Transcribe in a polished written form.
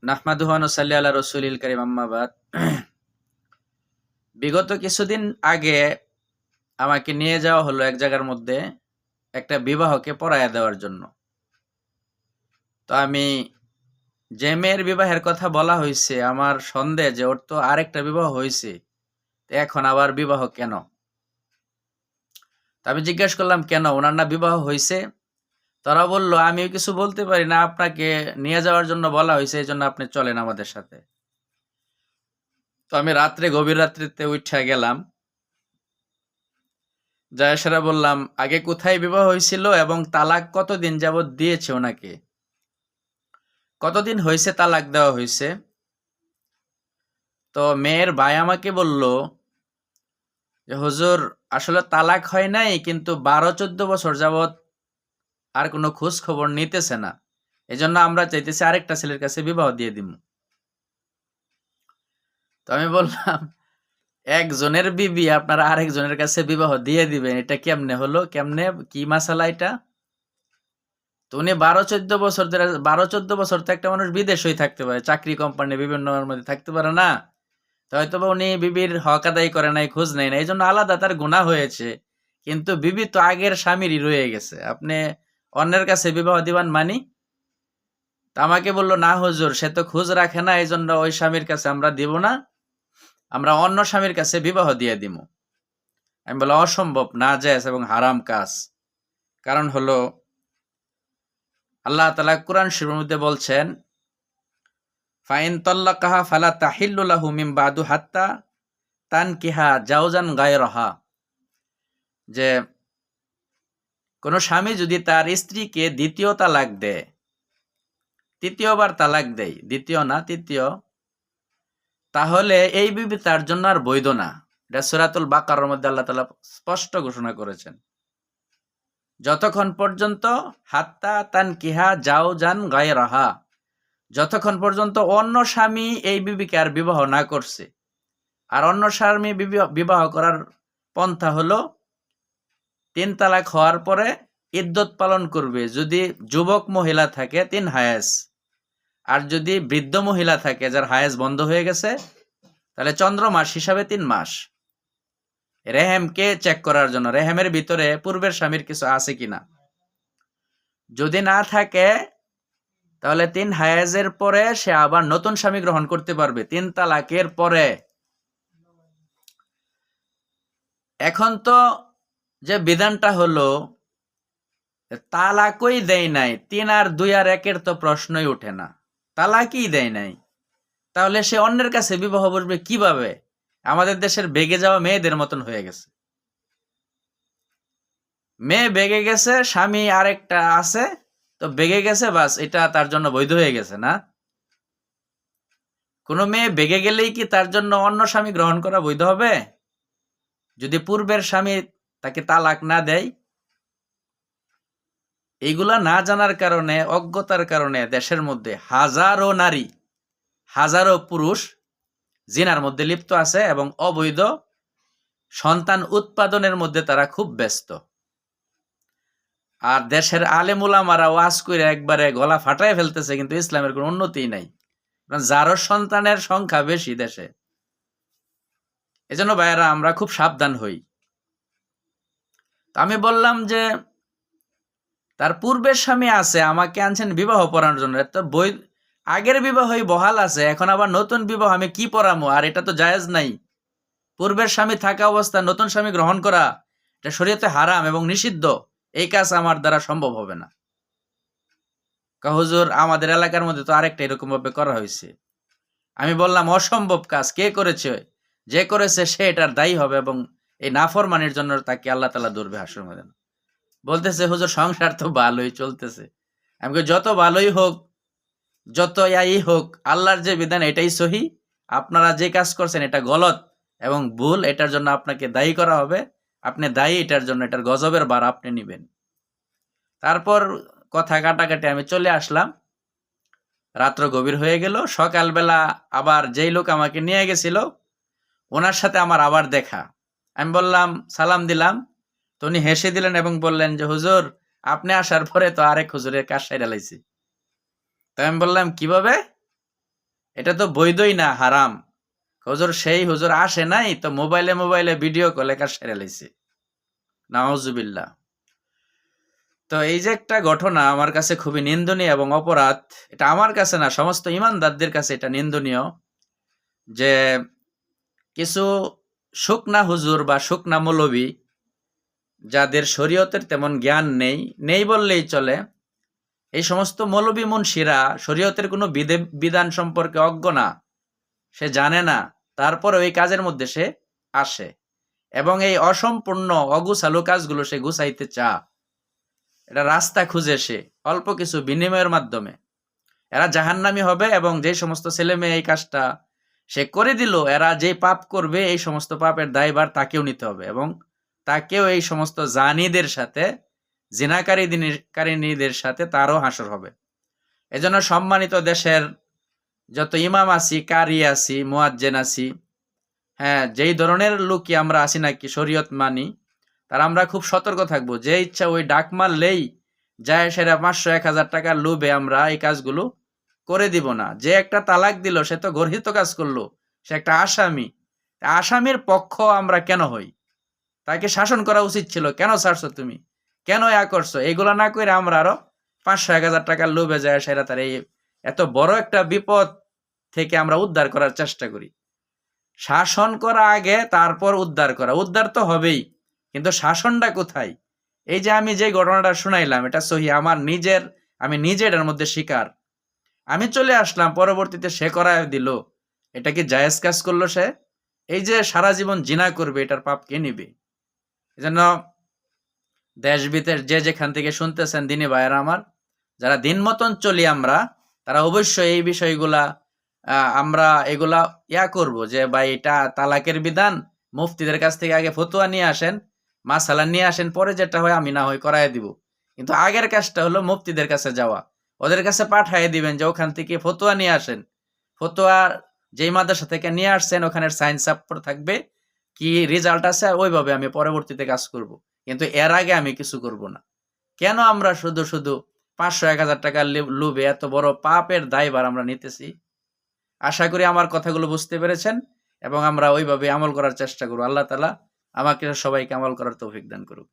নাহমাদুহু ওয়া নুসাল্লি আলা রাসূলিল কারীম, আম্মা বাদ। বিগত কিছুদিন আগে আমাকে নিয়ে যাওয়া হলো এক জায়গার মধ্যে একটা বিবাহকে পড়াইয়া দেওয়ার জন্য। তো আমি যে মেয়ের বিবাহের কথা বলা হয়েছে, আমার সন্দেহ যে ওর তো আরেকটা বিবাহ হয়েছে, এখন আবার বিবাহ কেন? তো আমি জিজ্ঞেস করলাম, কেন ওনার না বিবাহ হয়েছে? তারা বলল, আমিও কিছু বলতে পারি না, আপনাকে নিয়ে যাওয়ার জন্য বলা হয়েছে, এই জন্য আপনি চলেন আমাদের সাথে। তো আমি গভীর রাত্রিতে উঠা গেলাম, জায়েশারা বললাম, আগে কোথায় বিবাহ হয়েছিল এবং তালাক কতদিন যাবৎ দিয়েছে ওনাকে, কতদিন হয়েছে তালাক দেওয়া হয়েছে। তো মেয়ের ভাই আমাকে বলল যে হুজুর, আসলে তালাক হয় নাই, কিন্তু 12-14 বছর যাবৎ আর কোনো খোঁজ খবর নিতেছে না, এজন্য আমরা চাইতেছি আরেকটা ছেলের কাছে বিবাহ দিয়ে দিব। তো আমি বললাম, একজনের বিবি আপনারা আরেকজনের কাছে বিবাহ দিয়ে দিবেন, এটা কেমনে হলো? কেমনে, কি মাসালা এটা? তো উনি 12-14 বছর তো একটা মানুষ বিদেশেই থাকতে পারে, চাকরি কোম্পানি বিভিন্ন মধ্যে থাকতে পারে না? তো হয়তো বা উনি বিবির হক আদায় করে নাই, খোঁজ নেয় না, এই জন্য আলাদা তার গুনাহ হয়েছে। কিন্তু বিবি তো আগের স্বামীরই রয়ে গেছে, আপনি অন্যের কাছে বিবাহ দিবান মানি? তা আমাকে বললো, না হুজুর, সে তো খোঁজ রাখে না, এই জন্য ওই স্বামীর কাছে আমরা দিব না, আমরা অন্য স্বামীর কাছে বিবাহ দিয়ে দিব। আমি বললাম, অসম্ভব, নাজায়েজ এবং হারাম কাজ। কারণ হলো, আল্লাহ তাআলা কুরআন শরীফের মধ্যে বলছেন, ফাইন তাল্লাকাহা ফালা তাহিল্লু লাহু মিন বাদু হাত্তা তানকিহা জাওজান গায়রাহা, যে কোন স্বামী যদি তার স্ত্রীকে দ্বিতীয় তালাক দেয়, তৃতীয়বার তালাক দেয়, দ্বিতীয় না তৃতীয়, তাহলে এই বিবি তার জন্য আর বৈধ না। এটা সূরাতুল বাকারার মধ্যে আল্লাহ তাআলা স্পষ্ট ঘোষণা করেছেন, যতক্ষণ পর্যন্ত হাত্তা তানকিহা জাওজান গায়রাহা, যতক্ষণ পর্যন্ত অন্য স্বামী এই বিবিকে আর বিবাহ না করছে। আর অন্য স্বামী বিবাহ করার পন্থা হলো 3 তালাক হওয়ার পরে ইদ্যত পালন করবে, যদি যুবক মহিলা থাকে 3 হায়েজ, আর যদি বৃদ্ধ মহিলা থাকে যার হায়েজ বন্ধ হয়ে গেছে, তাহলে চন্দ্র মাস হিসাবে 3 মাস। রেহেমকে চেক করার জন্য, রেহেমের ভিতরে পূর্বের স্বামীর কিছু আছে কিনা। যদি না থাকে, তাহলে 3 হায়েজের পরে সে আবার নতুন স্বামী গ্রহণ করতে পারবে 3 তালাকের পরে। এখন তো যে বিধানটা হলো, তালাকই দেয় নাই, 3 আর 2 আর 1-এর তো প্রশ্নই ওঠে না, তালাকই দেয় নাই, তাহলে সে অন্যের কাছে বিবাহ বসবে কিভাবে? আমাদের দেশের বেগে যাওয়া মেয়েদের মতন হয়ে গেছে। মেয়ে বেগে গেছে, স্বামী আরেকটা আছে, তো বেগে গেছে, বাস, এটা তার জন্য বৈধ হয়ে গেছে না? কোনো মেয়ে বেগে গেলেই কি তার জন্য অন্য স্বামী গ্রহণ করা বৈধ হবে, যদি পূর্বের স্বামী তাকে তালাক না দেয়? এইগুলা না জানার কারণে, অজ্ঞতার কারণে দেশের মধ্যে হাজারো নারী, হাজারো পুরুষ জিনার মধ্যে লিপ্ত আছে এবং অবৈধ সন্তান উৎপাদনের মধ্যে তারা খুব ব্যস্ত। আর দেশের আলেম উলামারা ওয়াজ করে একবারে গলা ফাটায় ফেলতেছে, কিন্তু ইসলামের কোনো উন্নতি নাই, যারও সন্তানের সংখ্যা বেশি দেশে। এজন্য ভাইয়েরা, আমরা খুব সাবধান হই। আমি বললাম যে তার পূর্বের স্বামী আছে, আমাকে আনছেন বিবাহ পড়ানোর জন্য, তো আগের বিবাহই বহাল আছে, এখন আবার নতুন বিবাহ আমি কি পড়ামো? আর এটা তো জায়েজ নাই। পূর্বের স্বামী থাকা অবস্থায় নতুন স্বামী গ্রহণ করা, এটা শরীয়তে হারাম এবং নিষিদ্ধ, এই কাজ আমার দ্বারা সম্ভব হবে না। হুজুর, আমাদের এলাকার মধ্যে তো আরেকটা এরকম ভাবে করা হয়েছে। আমি বললাম, অসম্ভব কাজ কে করেছে? যে করেছে সে এটার দায়ী হবে, এবং এই নাফরমানির জন্য তাকে আল্লাহ তাআলা ধরবে হাসরের ময়দানে। বলতেছে, হুজুর, সংসার তো ভালোই চলতেছে। আমি বলি, যত ভালোই হোক, যত ইয়াই হোক, আল্লাহর যে বিধান এটাই সহি, আপনারা যে কাজ করছেন এটা গলত এবং ভুল, এটার জন্য আপনাকে দায়ী করা হবে, আপনি দায়ী এটার জন্য, এটার গজবের ভার আপনি নিবেন। তারপর কথা কাটাকাটি আমি চলে আসলাম, রাত্র গভীর হয়ে গেল। সকালবেলা আবার যেই লোক আমাকে নিয়ে গেছিল, ওনার সাথে আমার আবার দেখা। আমি বললাম, সালাম দিলাম, তো উনি হেসে দিলেন এবং বললেন যে, হুজুর, আপনি আসার পরে তো আরেক হুজুরের কাজ সাইরা লাইছি। তো আমি বললাম, কিভাবে? এটা তো বৈধই না, হারাম। হুজুর সেই হুজুর আসে নাই তো মোবাইলে মোবাইলে ভিডিও কলে কাজ সেরে লাইছে, নাউজুবিল্লাহ। তো এই যে একটা ঘটনা আমার কাছে খুবই নিন্দনীয় এবং অপরাধ, এটা আমার কাছে না সমস্ত ইমানদারদের কাছে এটা নিন্দনীয়, যে কিছু শুকনা হুজুর বা শুকনা মৌলবী যাদের শরীয়তের তেমন জ্ঞান নেই, নেই বললেই চলে, এই সমস্ত মৌলবী মুন্সিরা শরীয়তের কোনো বিধান সম্পর্কে অজ্ঞ না, সে জানে না, তারপরে ওই কাজের মধ্যে সে আসে এবং এই অসম্পূর্ণ অগুছালো কাজগুলো সে গুছাইতে এটা রাস্তা খুঁজে সে অল্প কিছু বিনিময়ের মাধ্যমে এরা জাহান্নামী হবে। এবং যে সমস্ত ছেলে মেয়ে এই কাজটা সে করে দিল, এরা যে পাপ করবে এই সমস্ত পাপের দায়ভার তাকেও নিতে হবে এবং তাকেও এই সমস্ত জানিদের সাথে, জিনাকারীদের সাথে তারও হাসর হবে। এজন্য সম্মানিত দেশের যত ইমাম আছি, কারি আছি, মুয়াজ্জিন আছি, হ্যাঁ, যেই ধরনের লোকই আমরা আছি নাকি শরীয়ত মানি, তার আমরা খুব সতর্ক থাকবো। যে ইচ্ছা ওই ডাক মারলেই যায় সেরা 500-1000 টাকার লোভে আমরা এই কাজগুলো করে দিব না। যে একটা তালাক দিল সে তো গর্হিত কাজ করলো, সে একটা আসামি। আসামির পক্ষ আমরা কেন হই? তাকে শাসন করা উচিত ছিল, কেন ছাড়ছো তুমি, কেন করছো? এগুলা না করে আমরা আরো 500-1000 টাকার লোভে যায় সেরা তার এই এত বড় একটা বিপদ থেকে আমরা উদ্ধার করার চেষ্টা করি। শাসন করা আগে, তারপর উদ্ধার করা। উদ্ধার তো হবেই, কিন্তু শাসনটা কোথায়? এই যে আমি যে ঘটনাটা শুনাইলাম এটা সহি, আমি নিজে এটার মধ্যে শিকার। আমি চলে আসলাম, পরবর্তীতে সে করায় দিল, এটা কি জায়েজ কাজ করলো সে? এই যে সারা জীবন জিনা করবে, এটার পাপ কে নিবে? এজন্য দেশ বিদেশ যে যেখান থেকে শুনতেছেন দিনী ভাইয়েরা আমার, যারা দিন মতন চলি আমরা, তারা অবশ্যই এই বিষয়গুলা আমরা এগুলা করব যে ভাই এটা তালাকের বিধান, মুফতিদের কাছ থেকে আগে ফতোয়া নিয়ে আসেন, মাসালা নিয়ে আসেন, পরে যেটা হয় আমি না হয় করায় দিব। কিন্তু আগের কাজটা হলো মুফতিদের কাছে যাওয়া, ওদের কাছে পাঠিয়ে দিবেন যে ওখান থেকে ফতোয়া নিয়ে আসেন। ফতোয়া যেই মাদ্রাসা থেকে নিয়ে আসছেন ওখানের সাইন্স সাপোর্ট থাকবে, কি রেজাল্ট আছে, ওইভাবে আমি পরবর্তীতে কাজ করব। কিন্তু এর আগে আমি কিছু করব না। কেন আমরা শুধু শুধু 500-1000 টাকার লোভে এত বড় পাপের দায়ভার আমরা নিতেছি? আশা করি আমার কথাগুলো বুঝতে পেরেছেন এবং আমরা ওইভাবে আমল করার চেষ্টা করব। আল্লাহ তাআলা আমাকে সবাইকে আমল করার তৌফিক দান করুক।